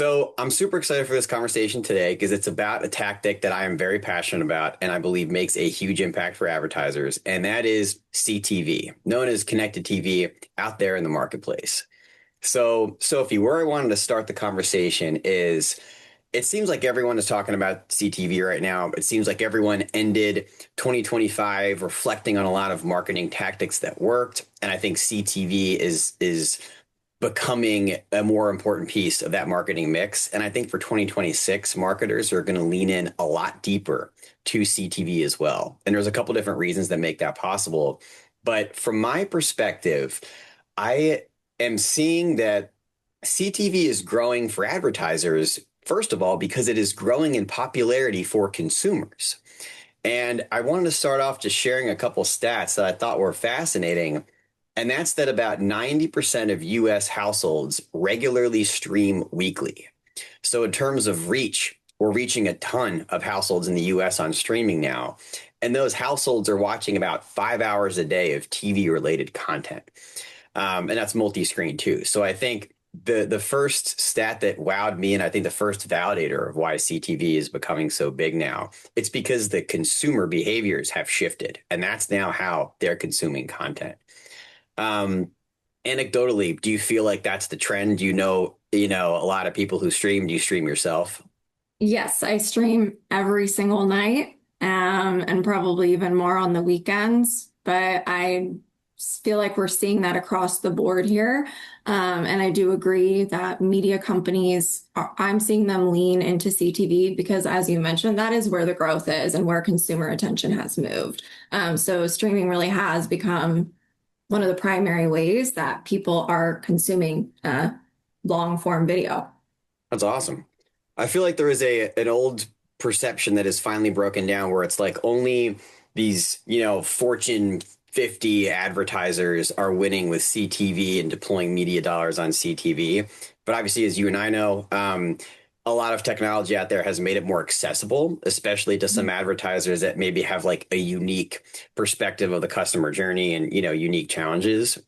So I'm super excited for this conversation today because it's about a tactic that I am very passionate about and I believe makes a huge impact for advertisers, and that is CTV, known as connected TV out there in the marketplace. So, Sophie, where I wanted to start the conversation is it seems like everyone is talking about CTV right now. It seems like everyone ended 2025 reflecting on a lot of marketing tactics that worked, and I think CTV is becoming a more important piece of that marketing mix. And I think for 2026, marketers are going to lean in a lot deeper to CTV as well. And there's a couple different reasons that make that possible. But from my perspective, I am seeing that CTV is growing for advertisers, first of all, because it is growing in popularity for consumers. And I wanted to start off just sharing a couple stats that I thought were fascinating. And that's that about 90% of US households regularly stream weekly. So, in terms of reach, we're reaching a ton of households in the US on streaming now. And those households are watching about 5 hours a day of TV related content. And that's multi screen too. So, I think the first stat that wowed me, and I think the first validator of why CTV is becoming so big now, it's because the consumer behaviors have shifted. And that's now how they're consuming content. Um, Anecdotally, do you feel like that's the trend? Do you know a lot of people who stream? Do you stream yourself? Yes, I stream every single night, and probably even more on the weekends. But I feel like we're seeing that across the board here. And I do agree that media companies, I'm seeing them lean into CTV because, as you mentioned, that is where the growth is and where consumer attention has moved. So streaming really has become one of the primary ways that people are consuming long form video. That's awesome. I feel like there is a an old perception that is finally broken down where it's like only these, Fortune 50 advertisers are winning with CTV and deploying media dollars on CTV. But obviously, as you and I know, a lot of technology out there has made it more accessible, especially to some advertisers that maybe have like a unique perspective of the customer journey and, unique challenges.